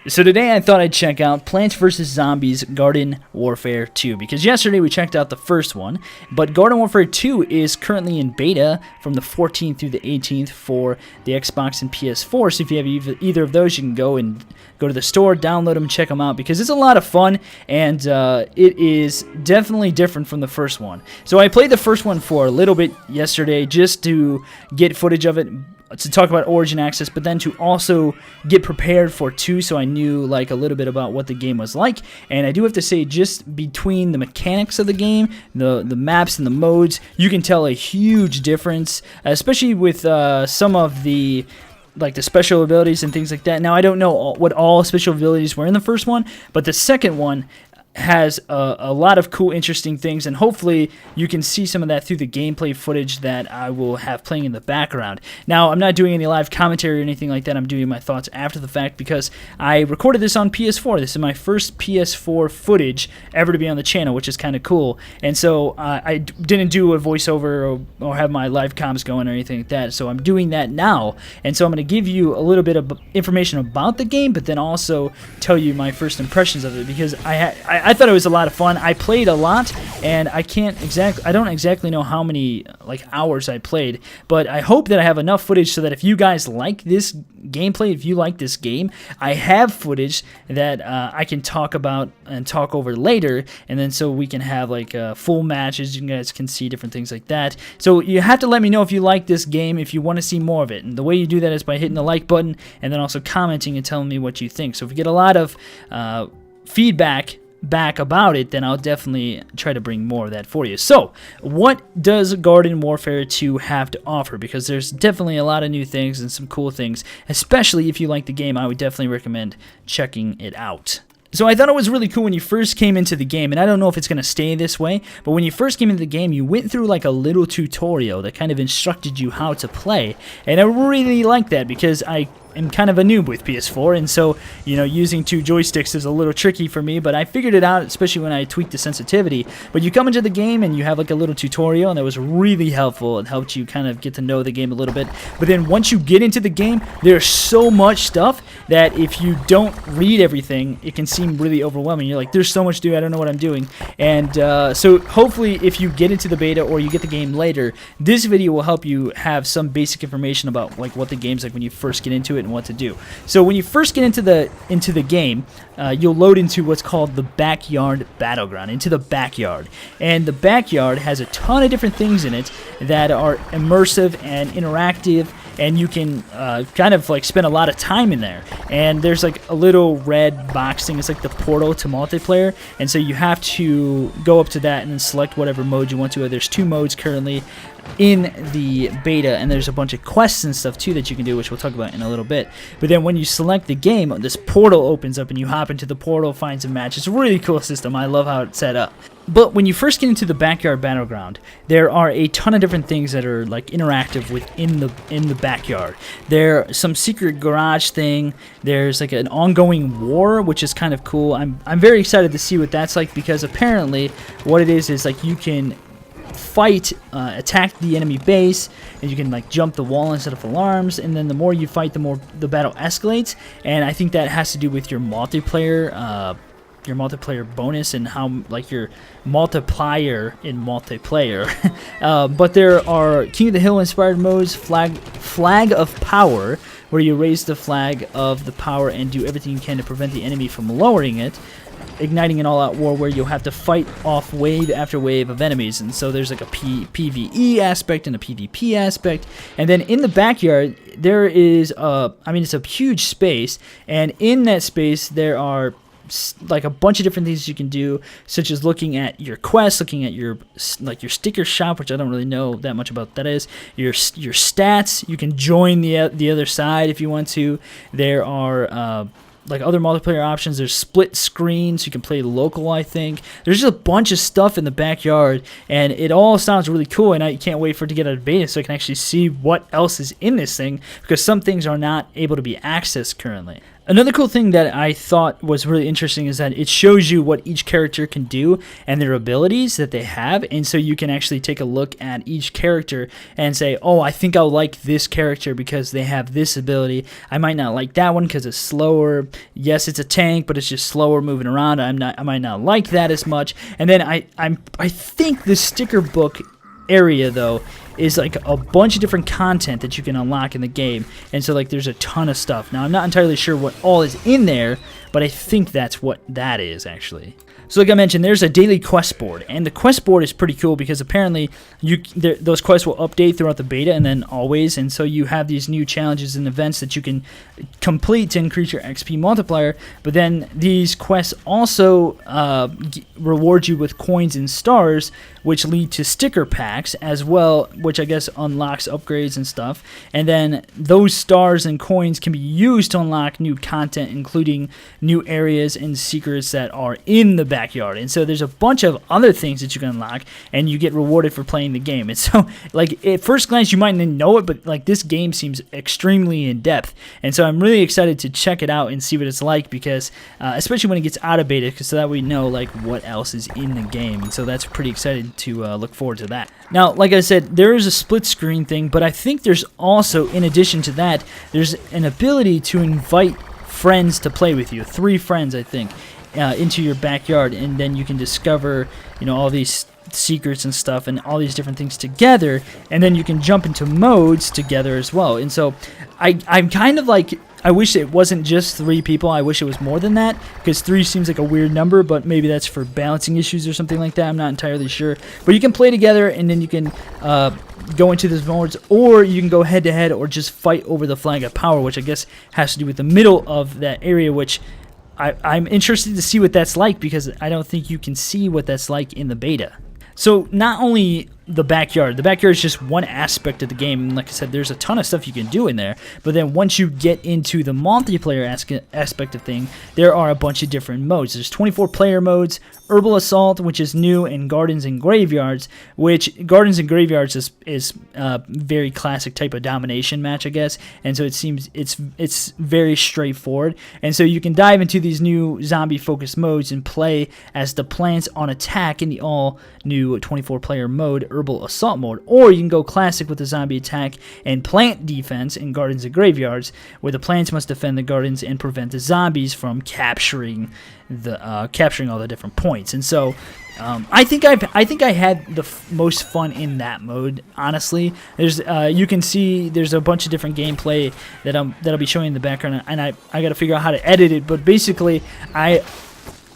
So today I thought I'd check out Plants vs. Zombies Garden Warfare 2, because yesterday we checked out the first one, but Garden Warfare 2 is currently in beta from the 14th through the 18th for the Xbox and PS4, so if you have either of those, you can go to the store, download them, check them out, because it's a lot of fun, and it is definitely different from the first one. So I played the first one for a little bit yesterday just to get footage of it, to talk about Origin Access, but then to also get prepared for 2, so I knew like a little bit about what the game was like. And I do have to say, just between the mechanics of the game, the maps and the modes, you can tell a huge difference, especially with some of the special abilities and things like that. Now, I don't know what all special abilities were in the first one, but the second one has a lot of cool, interesting things, and hopefully you can see some of that through the gameplay footage that I will have playing in the background. Now, I'm not doing any live commentary or anything like that. I'm doing my thoughts after the fact because I recorded this on PS4. This is my first PS4 footage ever to be on the channel, which is kind of cool. And so I didn't do a voiceover or have my live comms going or anything like that, so I'm doing that now. And so I'm going to give you a little bit of information about the game, but then also tell you my first impressions of it, because I thought it was a lot of fun. I played a lot, and I don't exactly know how many hours I played, but I hope that I have enough footage so that if you guys like this gameplay, if you like this game, I have footage that I can talk about and talk over later, and then so we can have full matches. You guys can see different things like that. So you have to let me know if you like this game, if you want to see more of it, and the way you do that is by hitting the like button and then also commenting and telling me what you think. So if you get a lot of feedback back about it, then I'll definitely try to bring more of that for you. So, what does Garden Warfare 2 have to offer? Because there's definitely a lot of new things and some cool things, especially if you like the game. I would definitely recommend checking it out. So I thought it was really cool when you first came into the game, and I don't know if it's going to stay this way, but when you first came into the game, you went through a little tutorial that kind of instructed you how to play, and I really like that because I am kind of a noob with PS4, and so, using 2 joysticks is a little tricky for me, but I figured it out, especially when I tweaked the sensitivity. But you come into the game and you have a little tutorial, and that was really helpful. It helped you kind of get to know the game a little bit. But then once you get into the game, there's so much stuff that if you don't read everything, it can seem really overwhelming. You're like, there's so much to do, I don't know what I'm doing. And so hopefully if you get into the beta or you get the game later, this video will help you have some basic information about what the game's like when you first get into it and what to do. So when you first get into the game, you'll load into what's called the Backyard Battleground, into the backyard. And the backyard has a ton of different things in it that are immersive and interactive, and you can kind of spend a lot of time in there. And there's a little red box thing. It's the portal to multiplayer, and so you have to go up to that and then select whatever mode you want to. There's 2 modes currently in the beta, and there's a bunch of quests and stuff too that you can do, which we'll talk about in a little bit. But then when you select the game, this portal opens up and you hop into the portal, find some match. It's a really cool system. I love how it's set up. But when you first get into the Backyard Battleground, there are a ton of different things that are interactive within the backyard. There's some secret garage thing. There's an ongoing war, which is kind of cool. I'm very excited to see what that's like, because apparently what it is you can fight, attack the enemy base, and you can jump the wall and set off alarms, and then the more you fight, the more the battle escalates. And I think that has to do with your multiplayer bonus and how your multiplier in multiplayer. But there are King of the Hill inspired modes, flag of power, where you raise the flag of the power and do everything you can to prevent the enemy from lowering it. Igniting an all-out war, where you'll have to fight off wave after wave of enemies, and so there's a PvE aspect and a PvP aspect. And then in the backyard there is it's a huge space, and in that space there are a bunch of different things you can do, such as looking at your quests, looking at your sticker shop, which I don't really know that much about. That is your stats. You can join the other side if you want to. There are other multiplayer options. There's split screen, so you can play local, I think. There's just a bunch of stuff in the backyard, and it all sounds really cool, and I can't wait for it to get out of beta so I can actually see what else is in this thing, because some things are not able to be accessed currently. Another cool thing that I thought was really interesting is that it shows you what each character can do and their abilities that they have, and so you can actually take a look at each character and say, oh, I think I'll like this character because they have this ability. I might not like that one because it's slower. Yes, it's a tank, but it's just slower moving around. I might not like that as much. And then I think the sticker book area though is like a bunch of different content that you can unlock in the game, and so like there's a ton of stuff. Now I'm not entirely sure what all is in there, but I think that's what that is actually. So like I mentioned, there's a daily quest board, and the quest board is pretty cool because apparently those quests will update throughout the beta and then always, and so you have these new challenges and events that you can complete to increase your XP multiplier, but then these quests also reward you with coins and stars, which lead to sticker packs as well, which I guess unlocks upgrades and stuff, and then those stars and coins can be used to unlock new content, including new areas and secrets that are in the backyard. And so there's a bunch of other things that you can unlock, and you get rewarded for playing the game. And so like at first glance you might not know it, but like this game seems extremely in depth, and so I'm really excited to check it out and see what it's like, because especially when it gets out of beta, because so that we know like what else is in the game. And so that's pretty excited to look forward to that. Now like I said, there is a split screen thing, but I think there's also, in addition to that, there's an ability to invite friends to play with you, 3 friends I think, into your backyard, and then you can discover, you know, all these secrets and stuff and all these different things together, and then you can jump into modes together as well. And so I'm kind of like, I wish it wasn't just 3 people. I wish it was more than that, because 3 seems like a weird number, but maybe that's for balancing issues or something like that. I'm not entirely sure. But you can play together, and then you can go into those modes, or you can go head-to-head or just fight over the flag of power, which I guess has to do with the middle of that area, which I'm interested to see what that's like, because I don't think you can see what that's like in the beta. So not only the backyard is just one aspect of the game, and like I said, there's a ton of stuff you can do in there, but then once you get into the multiplayer aspect of thing, there are a bunch of different modes. There's 24 player modes, Herbal Assault, which is new, and Gardens and Graveyards, which Gardens and Graveyards is very classic type of domination match, I guess, and so it seems it's very straightforward, and so you can dive into these new zombie focused modes and play as the plants on attack in the all new 24 player mode, Herbal Assault mode, or you can go classic with the zombie attack and plant defense in Gardens and Graveyards, where the plants must defend the gardens and prevent the zombies from capturing all the different points. And so I think I had the most fun in that mode, honestly. There's you can see there's a bunch of different gameplay that I'll be showing in the background, and I got to figure out how to edit it, but basically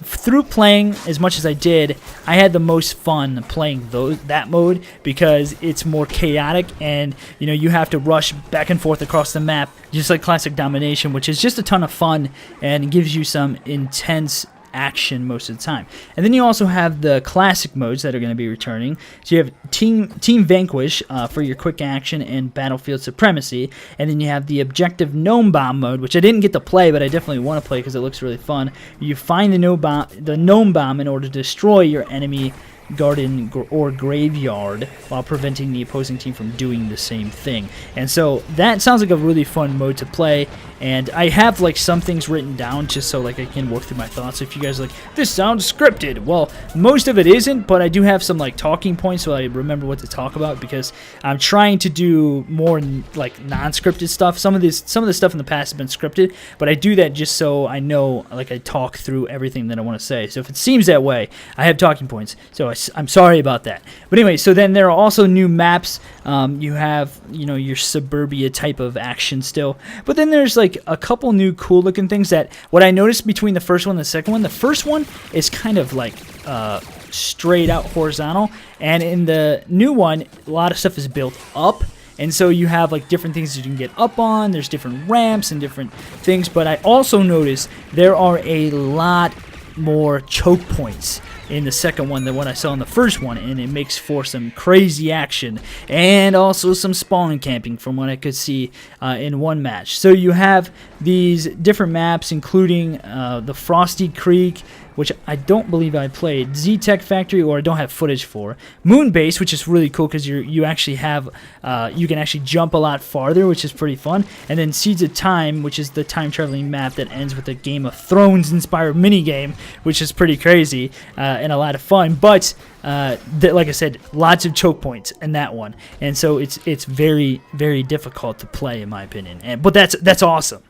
through playing as much as I did, I had the most fun playing that mode, because it's more chaotic, and you know, you have to rush back and forth across the map just like classic domination, which is just a ton of fun and gives you some intense action most of the time. And then you also have the classic modes that are going to be returning. So you have Team Vanquish for your quick action and battlefield supremacy, and then you have the objective gnome bomb mode, which I didn't get to play, but I definitely want to play because it looks really fun. You find the gnome bomb in order to destroy your enemy garden or graveyard while preventing the opposing team from doing the same thing. And so that sounds like a really fun mode to play, and I have like some things written down just so like I can work through my thoughts. If you guys are like, this sounds scripted, well, most of it isn't, but I do have some like talking points so I remember what to talk about, because I'm trying to do more like non-scripted stuff. Some of the stuff in the past has been scripted, but I do that just so I know, like, I talk through everything that I want to say. So if it seems that way, I have talking points, so I'm sorry about that. But anyway, so then there are also new maps. You have, you know, your suburbia type of action still, but then there's like a couple new cool looking things that what I noticed between the first one and the second one. The first one is kind of like straight out horizontal, and in the new one a lot of stuff is built up, and so you have like different things you can get up on. There's different ramps and different things, but I also noticed there are a lot more choke points in the second one than what I saw in the first one, and it makes for some crazy action and also some spawn camping from what I could see in one match. So you have these different maps, including the Frosty Creek, which I don't believe I played, Z-Tech Factory, or I don't have footage for, Moonbase, which is really cool because you actually have you can actually jump a lot farther, which is pretty fun, and then Seeds of Time, which is the time traveling map that ends with a Game of Thrones inspired minigame, which is pretty crazy and a lot of fun. But like I said, lots of choke points in that one, and so it's very, very difficult to play in my opinion. But that's awesome.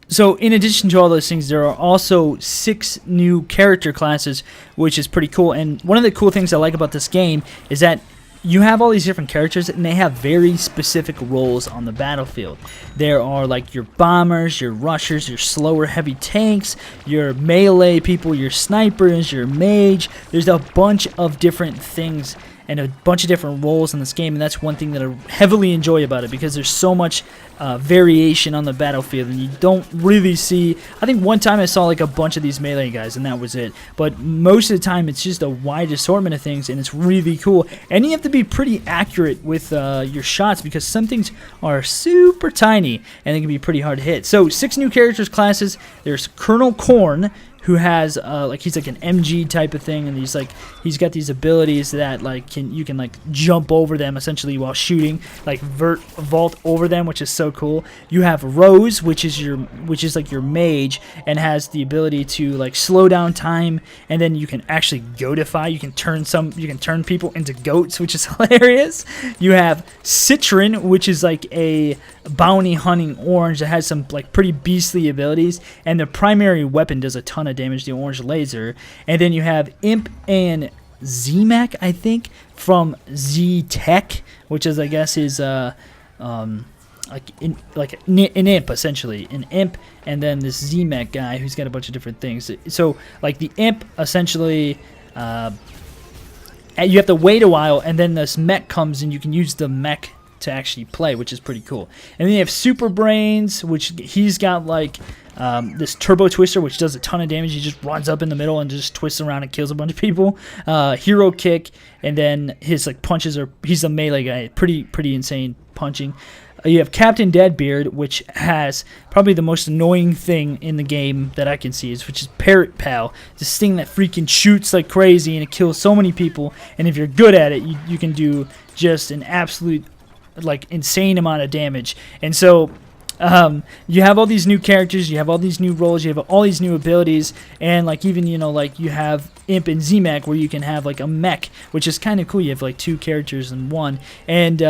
So in addition to all those things, there are also 6 new character classes, which is pretty cool. And one of the cool things I like about this game is that you have all these different characters, and they have very specific roles on the battlefield. There are like your bombers, your rushers, your slower heavy tanks, your melee people, your snipers, your mage. There's a bunch of different things and a bunch of different roles in this game, and that's one thing that I heavily enjoy about it, because there's so much variation on the battlefield, and you don't really see. I think one time I saw like a bunch of these melee guys, and that was it. But most of the time, it's just a wide assortment of things, and it's really cool. And you have to be pretty accurate with your shots, because some things are super tiny, and they can be pretty hard to hit. So 6 new characters classes. There's Colonel Corn, who has he's like an MG type of thing, and he's got these abilities that you can jump over them essentially while shooting, like vault over them, which is so cool. You have Rose, which is like your mage, and has the ability to slow down time, and then you can actually goatify. You can turn people into goats, which is hilarious. You have Citron, which is like a bounty hunting orange that has some pretty beastly abilities, and the primary weapon does a ton of damage, the orange laser. And then you have Imp and Z-Mac, I think, from Z-Tech, which is, I guess, is an imp, essentially, an imp, and then this Z-Mac guy who's got a bunch of different things. So the imp essentially, you have to wait a while, and then this mech comes, and you can use the mech to actually play, which is pretty cool. And then you have Super Brains, which he's got this Turbo Twister, which does a ton of damage. He just runs up in the middle and just twists around and kills a bunch of people. Hero Kick, and then his punches he's a melee guy, pretty insane punching. You have Captain Deadbeard, which has probably the most annoying thing in the game that I can see, which is Parrot Pal. This thing that freaking shoots like crazy, and it kills so many people. And if you're good at it, you can do just an absolute insane amount of damage. And so you have all these new characters, you have all these new roles, you have all these new abilities, and even you have Imp and Z-Mac, where you can have a mech, which is kind of cool. You have 2 characters in one. And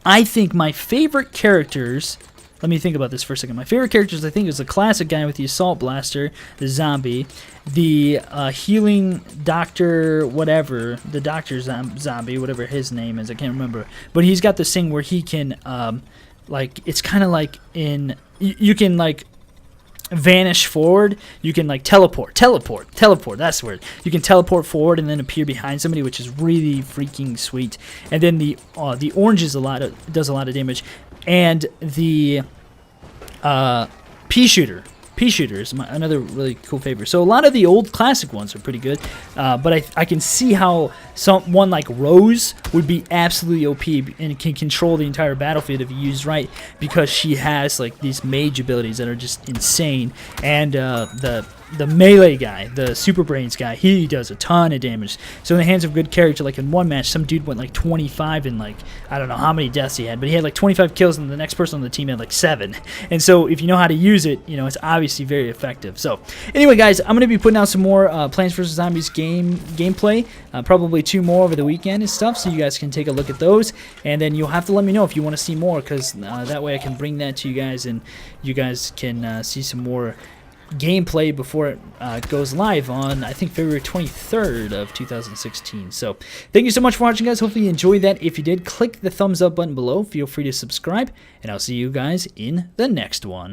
I think my favorite characters, let me think about this for a second. My favorite characters, I think, is the classic guy with the assault blaster, the zombie, the healing doctor, whatever, the doctor zombie, whatever his name is, I can't remember. But he's got this thing where he can, it's kind of like in, you can vanish forward. You can teleport, that's the word. You can teleport forward and then appear behind somebody, which is really freaking sweet. And then the orange does a lot of damage, and the pea shooter is another really cool favorite. So a lot of the old classic ones are pretty good, but I can see how someone like Rose would be absolutely OP and can control the entire battlefield if used right, because she has these mage abilities that are just insane. And the melee guy, the Super Brains guy, he does a ton of damage. So in the hands of a good character, in one match, some dude went 25 and I don't know how many deaths he had, but he had 25 kills, and the next person on the team had 7. And so if you know how to use it, it's obviously very effective. So anyway, guys, I'm going to be putting out some more Plants vs. Zombies gameplay, probably 2 more over the weekend and stuff, so you guys can take a look at those. And then you'll have to let me know if you want to see more, because that way I can bring that to you guys, and you guys can see some more gameplay before it goes live on, I think, February 23rd of 2016. So thank you so much for watching, guys. Hopefully you enjoyed that. If you did, click the thumbs up button below. Feel free to subscribe, and I'll see you guys in the next one.